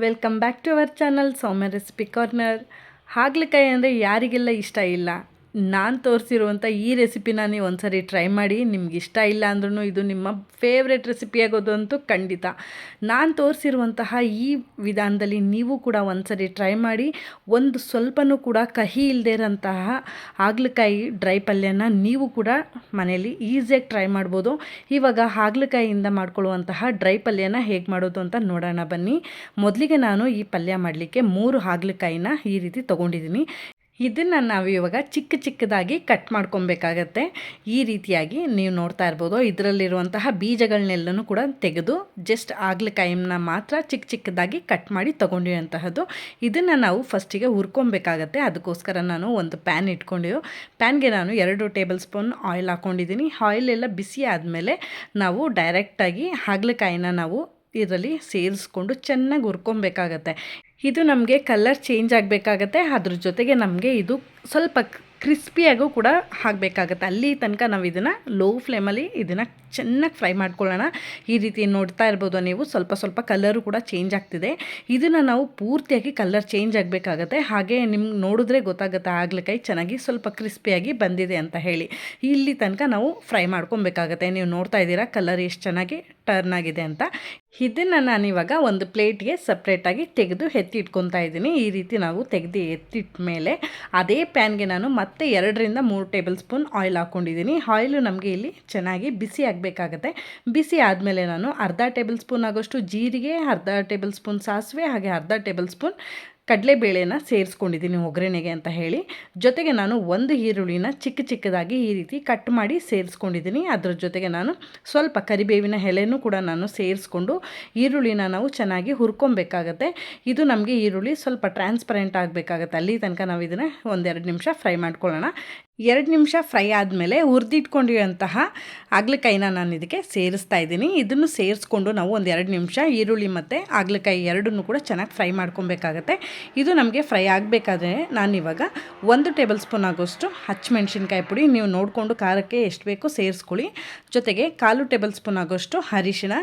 Welcome back to our channel Soumya recipe corner. ಹಾಗಲಕಾಯಿ ಅಂದರೆ ಯಾರಿಗೆಲ್ಲ ಇಷ್ಟ ಇಲ್ಲ. ನಾನು ತೋರಿಸಿರುವಂಥ ಈ ರೆಸಿಪಿನ ನೀವು ಒಂದ್ಸರಿ ಟ್ರೈ ಮಾಡಿ. ನಿಮ್ಗೆ ಇಷ್ಟ ಇಲ್ಲ ಅಂದ್ರೂ ಇದು ನಿಮ್ಮ ಫೇವ್ರೆಟ್ ರೆಸಿಪಿ ಆಗೋದು ಅಂತೂ ಖಂಡಿತ. ನಾನು ತೋರಿಸಿರುವಂತಹ ಈ ವಿಧಾನದಲ್ಲಿ ನೀವು ಕೂಡ ಒಂದ್ಸರಿ ಟ್ರೈ ಮಾಡಿ. ಒಂದು ಸ್ವಲ್ಪನೂ ಕೂಡ ಕಹಿ ಇಲ್ಲದೇ ಇರೋಂತಹ ಹಾಗಲಕಾಯಿ ಡ್ರೈ ಪಲ್ಯನ ನೀವು ಕೂಡ ಮನೆಯಲ್ಲಿ ಈಸಿಯಾಗಿ ಟ್ರೈ ಮಾಡ್ಬೋದು. ಇವಾಗ ಹಾಗಲಕಾಯಿಯಿಂದ ಮಾಡ್ಕೊಳ್ಳುವಂತಹ ಡ್ರೈ ಪಲ್ಯನ ಹೇಗೆ ಮಾಡೋದು ಅಂತ ನೋಡೋಣ ಬನ್ನಿ. ಮೊದಲಿಗೆ ನಾನು ಈ ಪಲ್ಯ ಮಾಡಲಿಕ್ಕೆ 3 ಹಾಗಲಕಾಯಿನ ಈ ರೀತಿ ತೊಗೊಂಡಿದ್ದೀನಿ. ಇದನ್ನು ನಾವು ಇವಾಗ ಚಿಕ್ಕ ಚಿಕ್ಕದಾಗಿ ಕಟ್ ಮಾಡ್ಕೊಬೇಕಾಗತ್ತೆ. ಈ ರೀತಿಯಾಗಿ ನೀವು ನೋಡ್ತಾ ಇರ್ಬೋದು. ಇದರಲ್ಲಿರುವಂತಹ ಬೀಜಗಳನ್ನೆಲ್ಲನೂ ಕೂಡ ತೆಗೆದು ಜಸ್ಟ್ ಹಾಗಲಕಾಯಿನ ಮಾತ್ರ ಚಿಕ್ಕ ಚಿಕ್ಕದಾಗಿ ಕಟ್ ಮಾಡಿ ತೊಗೊಂಡಿರುವಂತಹದ್ದು. ಇದನ್ನು ನಾವು ಫಸ್ಟಿಗೆ ಹುರ್ಕೊಬೇಕಾಗತ್ತೆ. ಅದಕ್ಕೋಸ್ಕರ ನಾನು ಒಂದು ಪ್ಯಾನ್ ಇಟ್ಕೊಂಡಿದ್ದು, ಪ್ಯಾನ್ಗೆ ನಾನು 2 ಟೇಬಲ್ ಸ್ಪೂನ್ ಆಯಿಲ್ ಹಾಕ್ಕೊಂಡಿದ್ದೀನಿ. ಆಯಿಲ್ ಎಲ್ಲ ಬಿಸಿ ಆದಮೇಲೆ ನಾವು ಡೈರೆಕ್ಟಾಗಿ ಹಾಗಲಕಾಯಿನ ನಾವು ಇದರಲ್ಲಿ ಸೇರಿಸ್ಕೊಂಡು ಚೆನ್ನಾಗಿ ಹುರ್ಕೊಬೇಕಾಗತ್ತೆ. ಇದು ನಮಗೆ ಕಲರ್ ಚೇಂಜ್ ಆಗಬೇಕಾಗತ್ತೆ. ಅದ್ರ ಜೊತೆಗೆ ನಮಗೆ ಇದು ಸ್ವಲ್ಪ ಕ್ರಿಸ್ಪಿಯಾಗೂ ಕೂಡ ಆಗಬೇಕಾಗತ್ತೆ. ಅಲ್ಲಿ ತನಕ ನಾವು ಇದನ್ನು ಲೋ ಫ್ಲೇಮಲ್ಲಿ ಇದನ್ನು ಚೆನ್ನಾಗಿ ಫ್ರೈ ಮಾಡ್ಕೊಳ್ಳೋಣ. ಈ ರೀತಿ ನೋಡ್ತಾ ಇರ್ಬೋದು ನೀವು, ಸ್ವಲ್ಪ ಸ್ವಲ್ಪ ಕಲರು ಕೂಡ ಚೇಂಜ್ ಆಗ್ತಿದೆ. ಇದನ್ನು ನಾವು ಪೂರ್ತಿಯಾಗಿ ಕಲರ್ ಚೇಂಜ್ ಆಗಬೇಕಾಗತ್ತೆ. ಹಾಗೆ ನಿಮ್ಗೆ ನೋಡಿದ್ರೆ ಗೊತ್ತಾಗುತ್ತೆ ಹಾಗಲಕಾಯಿ ಚೆನ್ನಾಗಿ ಸ್ವಲ್ಪ ಕ್ರಿಸ್ಪಿಯಾಗಿ ಬಂದಿದೆ ಅಂತ ಹೇಳಿ. ಇಲ್ಲಿ ತನಕ ನಾವು ಫ್ರೈ ಮಾಡ್ಕೊಬೇಕಾಗತ್ತೆ. ನೀವು ನೋಡ್ತಾ ಇದ್ದೀರಾ ಕಲರ್ ಎಷ್ಟು ಚೆನ್ನಾಗಿ ಟರ್ನ್ ಆಗಿದೆ ಅಂತ. ಇದನ್ನು ನಾನಿವಾಗ ಒಂದು ಪ್ಲೇಟ್ಗೆ ಸಪ್ರೇಟಾಗಿ ತೆಗೆದು ಎತ್ತಿಟ್ಕೊತಾ ಇದ್ದೀನಿ. ಈ ರೀತಿ ನಾವು ತೆಗೆದು ಎತ್ತಿಟ್ಟ ಮೇಲೆ ಅದೇ ಪ್ಯಾನ್ಗೆ ನಾನು ಮತ್ತೆ 2ರಿಂದ 3 ಟೇಬಲ್ ಸ್ಪೂನ್ ಆಯಿಲ್ ಹಾಕ್ಕೊಂಡಿದ್ದೀನಿ. ಆಯಿಲು ನಮಗೆ ಇಲ್ಲಿ ಚೆನ್ನಾಗಿ ಬಿಸಿ ಆಗಬೇಕಾಗತ್ತೆ. ಬಿಸಿ ಆದಮೇಲೆ ನಾನು ಅರ್ಧ ಟೇಬಲ್ ಸ್ಪೂನ್ ಆಗೋಷ್ಟು ಜೀರಿಗೆ, ಅರ್ಧ ಟೇಬಲ್ ಸ್ಪೂನ್ ಸಾಸಿವೆ, ಹಾಗೆ ಅರ್ಧ ಟೇಬಲ್ ಸ್ಪೂನ್ ಕಡಲೆಬೇಳೆನ ಸೇರಿಸ್ಕೊಂಡಿದ್ದೀನಿ ಒಗ್ಗರಣೆಗೆ ಅಂತ ಹೇಳಿ. ಜೊತೆಗೆ ನಾನು ಒಂದು ಈರುಳ್ಳಿನ ಚಿಕ್ಕ ಚಿಕ್ಕದಾಗಿ ಈ ರೀತಿ ಕಟ್ ಮಾಡಿ ಸೇರಿಸ್ಕೊಂಡಿದ್ದೀನಿ. ಅದರ ಜೊತೆಗೆ ನಾನು ಸ್ವಲ್ಪ ಕರಿಬೇವಿನ ಎಲೆನೂ ಕೂಡ ನಾನು ಸೇರಿಸ್ಕೊಂಡು ಈರುಳ್ಳಿನ ನಾವು ಚೆನ್ನಾಗಿ ಹುರ್ಕೊಬೇಕಾಗತ್ತೆ. ಇದು ನಮಗೆ ಈರುಳ್ಳಿ ಸ್ವಲ್ಪ ಟ್ರಾನ್ಸ್ಪರೆಂಟ್ ಆಗಬೇಕಾಗತ್ತೆ. ಅಲ್ಲಿ ತನಕ ನಾವು ಇದನ್ನು 1-2 ನಿಮಿಷ ಫ್ರೈ ಮಾಡ್ಕೊಳ್ಳೋಣ. 2 ನಿಮಿಷ ಫ್ರೈ ಆದಮೇಲೆ ಹುರಿದಿಟ್ಕೊಂಡಿರುವಂತಹ ಹಾಗಲಕಾಯಿನ ನಾನು ಇದಕ್ಕೆ ಸೇರಿಸ್ತಾ ಇದ್ದೀನಿ. ಇದನ್ನು ಸೇರಿಸ್ಕೊಂಡು ನಾವು 1-2 ನಿಮಿಷ ಈರುಳ್ಳಿ ಮತ್ತು ಹಾಗಲಕಾಯಿ ಎರಡನ್ನೂ ಕೂಡ ಚೆನ್ನಾಗಿ ಫ್ರೈ ಮಾಡ್ಕೊಬೇಕಾಗತ್ತೆ. ಇದು ನಮಗೆ ಫ್ರೈ ಆಗಬೇಕಾದ್ರೆ ನಾನಿವಾಗ 1 ಟೇಬಲ್ ಸ್ಪೂನ್ ಆಗೋಷ್ಟು ಹಸಿಮೆಣ್ಸಿನ್ಕಾಯಿ ಪುಡಿ, ನೀವು ನೋಡಿಕೊಂಡು ಖಾರಕ್ಕೆ ಎಷ್ಟು ಬೇಕೋ ಸೇರಿಸ್ಕೊಳ್ಳಿ. ಜೊತೆಗೆ 1/4 ಟೇಬಲ್ ಸ್ಪೂನ್ ಆಗೋಷ್ಟು ಅರಿಶಿಣ,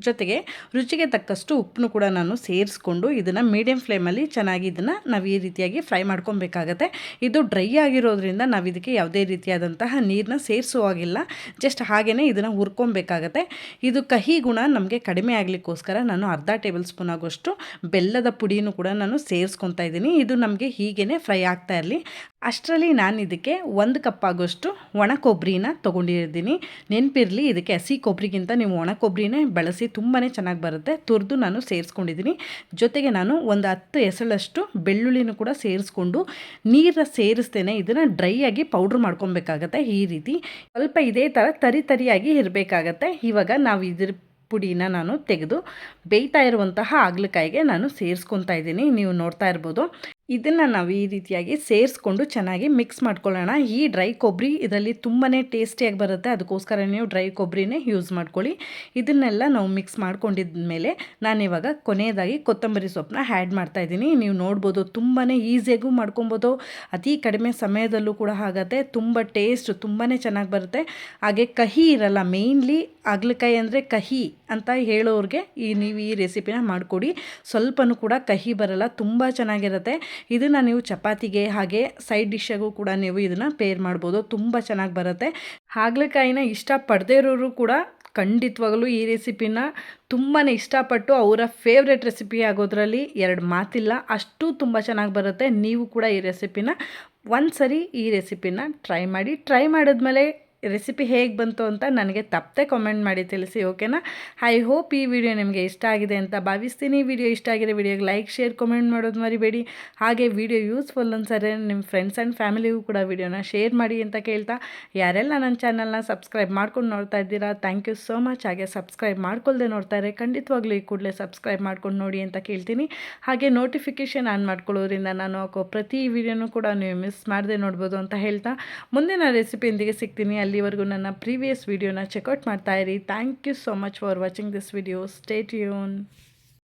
ಜೊತೆಗೆ ರುಚಿಗೆ ತಕ್ಕಷ್ಟು ಉಪ್ಪನ್ನು ಕೂಡ ನಾನು ಸೇರಿಸ್ಕೊಂಡು ಇದನ್ನು ಮೀಡಿಯಮ್ ಫ್ಲೇಮಲ್ಲಿ ಚೆನ್ನಾಗಿ ಇದನ್ನು ನಾವು ಈ ರೀತಿಯಾಗಿ ಫ್ರೈ ಮಾಡ್ಕೊಬೇಕಾಗತ್ತೆ. ಇದು ಡ್ರೈ ಆಗಿರೋದ್ರಿಂದ ನಾವು ಇದಕ್ಕೆ ಯಾವುದೇ ರೀತಿಯಾದಂತಹ ನೀರನ್ನ ಸೇರಿಸುವಾಗಿಲ್ಲ. ಜಸ್ಟ್ ಹಾಗೆಯೇ ಇದನ್ನು ಹುರ್ಕೊಬೇಕಾಗತ್ತೆ. ಇದು ಕಹಿ ಗುಣ ನಮಗೆ ಕಡಿಮೆ ಆಗಲಿಕ್ಕೋಸ್ಕರ ನಾನು ಅರ್ಧ ಟೇಬಲ್ ಸ್ಪೂನ್ ಆಗೋಷ್ಟು ಬೆಲ್ಲದ ಪುಡಿನೂ ಕೂಡ ನಾನು ಸೇರಿಸ್ಕೊತಾ ಇದ್ದೀನಿ. ಇದು ನಮಗೆ ಹೀಗೇ ಫ್ರೈ ಆಗ್ತಾ ಇರಲಿ. ಅಷ್ಟರಲ್ಲಿ ನಾನು ಇದಕ್ಕೆ 1 ಕಪ್ ಆಗೋಷ್ಟು ಒಣ ಕೊಬ್ಬರಿನ ತೊಗೊಂಡಿದ್ದೀನಿ. ನೆನಪಿರಲಿ, ಇದಕ್ಕೆ ಹಸಿ ಕೊಬ್ಬರಿಗಿಂತ ನೀವು ಒಣ ಕೊಬ್ಬರಿನೇ ಬಳಸಿ, ತುಂಬಾ ಚೆನ್ನಾಗಿ ಬರುತ್ತೆ. ತುರಿದು ನಾನು ಸೇರಿಸ್ಕೊಂಡಿದ್ದೀನಿ. ಜೊತೆಗೆ ನಾನು ಒಂದು 10 ಎಸಳಷ್ಟು ಬೆಳ್ಳುಳ್ಳಿನೂ ಕೂಡ ಸೇರಿಸ್ಕೊಂಡು ನೀರ ಸೇರಿಸ್ತೇನೆ ಇದನ್ನು ಡ್ರೈ ಆಗಿ ಪೌಡ್ರ್ ಮಾಡ್ಕೊಬೇಕಾಗತ್ತೆ. ಈ ರೀತಿ ಸ್ವಲ್ಪ ಇದೇ ಥರ ತರಿಯಾಗಿ ಇರಬೇಕಾಗತ್ತೆ. ಇವಾಗ ನಾವು ಇದ್ರ ಪುಡಿನ ನಾನು ತೆಗೆದು ಬೇಯ್ತಾ ಇರುವಂತಹ ಹಾಗಲಕಾಯಿಗೆ ನಾನು ಸೇರಿಸ್ಕೊತಾ ಇದ್ದೀನಿ. ನೀವು ನೋಡ್ತಾ ಇರ್ಬೋದು. ಇದನ್ನು ನಾವು ಈ ರೀತಿಯಾಗಿ ಸೇರಿಸ್ಕೊಂಡು ಚೆನ್ನಾಗಿ ಮಿಕ್ಸ್ ಮಾಡ್ಕೊಳ್ಳೋಣ. ಈ ಡ್ರೈ ಕೊಬ್ಬರಿ ಇದರಲ್ಲಿ ತುಂಬಾ ಟೇಸ್ಟಿಯಾಗಿ ಬರುತ್ತೆ. ಅದಕ್ಕೋಸ್ಕರ ನೀವು ಡ್ರೈ ಕೊಬ್ಬರಿನೇ ಯೂಸ್ ಮಾಡ್ಕೊಳ್ಳಿ. ಇದನ್ನೆಲ್ಲ ನಾವು ಮಿಕ್ಸ್ ಮಾಡ್ಕೊಂಡಿದ್ದ ಮೇಲೆ ನಾನಿವಾಗ ಕೊನೆಯದಾಗಿ ಕೊತ್ತಂಬರಿ ಸೊಪ್ಪನ್ನ ಆ್ಯಡ್ ಮಾಡ್ತಾಯಿದ್ದೀನಿ. ನೀವು ನೋಡ್ಬೋದು, ತುಂಬಾ ಈಸಿಯಾಗೂ ಮಾಡ್ಕೊಬೋದು. ಅತಿ ಕಡಿಮೆ ಸಮಯದಲ್ಲೂ ಕೂಡ ಆಗುತ್ತೆ. ತುಂಬ ಟೇಸ್ಟ್ ತುಂಬಾ ಚೆನ್ನಾಗಿ ಬರುತ್ತೆ. ಹಾಗೆ ಕಹಿ ಇರಲ್ಲ. ಮೇಯ್ನ್ಲಿ ಹಾಗಲಕಾಯಿ ಅಂದರೆ ಕಹಿ ಅಂತ ಹೇಳೋರಿಗೆ ನೀವು ಈ ರೆಸಿಪಿನ ಮಾಡಿಕೊಡಿ. ಸ್ವಲ್ಪನೂ ಕೂಡ ಕಹಿ ಬರಲ್ಲ, ತುಂಬ ಚೆನ್ನಾಗಿರುತ್ತೆ. ಇದನ್ನು ನೀವು ಚಪಾತಿಗೆ ಹಾಗೆ ಸೈಡ್ ಡಿಶ್ಶಾಗೂ ಕೂಡ ನೀವು ಇದನ್ನು ಪೇರ್ ಮಾಡ್ಬೋದು. ತುಂಬ ಚೆನ್ನಾಗಿ ಬರುತ್ತೆ. ಹಾಗಲಕಾಯಿನ ಇಷ್ಟಪಡದೇ ಇರೋರು ಕೂಡ ಖಂಡಿತವಾಗಲೂ ಈ ರೆಸಿಪಿನ ತುಂಬಾ ಇಷ್ಟಪಟ್ಟು ಅವರ ಫೇವ್ರೆಟ್ ರೆಸಿಪಿ ಆಗೋದ್ರಲ್ಲಿ 2 ಮಾತಿಲ್ಲ. ಅಷ್ಟು ತುಂಬ ಚೆನ್ನಾಗಿ ಬರುತ್ತೆ. ನೀವು ಕೂಡ ಈ ರೆಸಿಪಿನ ಒಂದ್ಸರಿ ಈ ರೆಸಿಪಿನ ಟ್ರೈ ಮಾಡಿದ್ಮೇಲೆ ರೆಸಿಪಿ ಹೇಗೆ ಬಂತು ಅಂತ ನನಗೆ ತಪ್ಪದೆ ಕಾಮೆಂಟ್ ಮಾಡಿ ತಿಳಿಸಿ, ಓಕೆನಾ? ಐ ಹೋಪ್ ಈ ವಿಡಿಯೋ ನಿಮಗೆ ಇಷ್ಟ ಆಗಿದೆ ಅಂತ ಭಾವಿಸ್ತೀನಿ. ವಿಡಿಯೋ ಇಷ್ಟ ಆಗಿರೋ ವಿಡಿಯೋಗೆ ಲೈಕ್, ಶೇರ್, ಕಾಮೆಂಟ್ ಮಾಡೋದು ಮರಿಬೇಡಿ. ಹಾಗೆ ವಿಡಿಯೋ ಯೂಸ್ಫುಲ್ ಅನ್ಸರೆ ನಿಮ್ಮ ಫ್ರೆಂಡ್ಸ್ ಆ್ಯಂಡ್ ಫ್ಯಾಮಿಲಿಗೂ ಕೂಡ ವಿಡಿಯೋನ ಶೇರ್ ಮಾಡಿ ಅಂತ ಕೇಳ್ತಾ, ಯಾರೆಲ್ಲ ನನ್ನ ಚಾನಲ್ನ ಸಬ್ಸ್ಕ್ರೈಬ್ ಮಾಡ್ಕೊಂಡು ನೋಡ್ತಾ ಇದ್ದೀರಾ, ಥ್ಯಾಂಕ್ ಯು ಸೋ ಮಚ್. ಹಾಗೆ ಸಬ್ಸ್ಕ್ರೈಬ್ ಮಾಡ್ಕೊಳ್ದೆ ನೋಡ್ತಾರೆ ಖಂಡಿತವಾಗ್ಲೂ ಈ ಕೂಡಲೇ ಸಬ್ಸ್ಕ್ರೈಬ್ ಮಾಡ್ಕೊಂಡು ನೋಡಿ ಅಂತ ಕೇಳ್ತೀನಿ. ಹಾಗೆ ನೋಟಿಫಿಕೇಷನ್ ಆನ್ ಮಾಡ್ಕೊಳ್ಳೋದ್ರಿಂದ ನಾನು ಹಾಕೋ ಪ್ರತಿ ವಿಡಿಯೋನೂ ಕೂಡ ನೀವು ಮಿಸ್ ಮಾಡದೆ ನೋಡ್ಬೋದು ಅಂತ ಹೇಳ್ತಾ, ಮುಂದಿನ ರೆಸಿಪಿಯೊಂದಿಗೆ ಸಿಗ್ತೀನಿ. ಅಲ್ಲಿವರೆಗೂ ನನ್ನ ಪ್ರೀವಿಯಸ್ ವಿಡಿಯೋನ ಚೆಕ್ಔಟ್ ಮಾಡ್ತಾ ಇರಿ. Thank you so much for watching this video. Stay tune.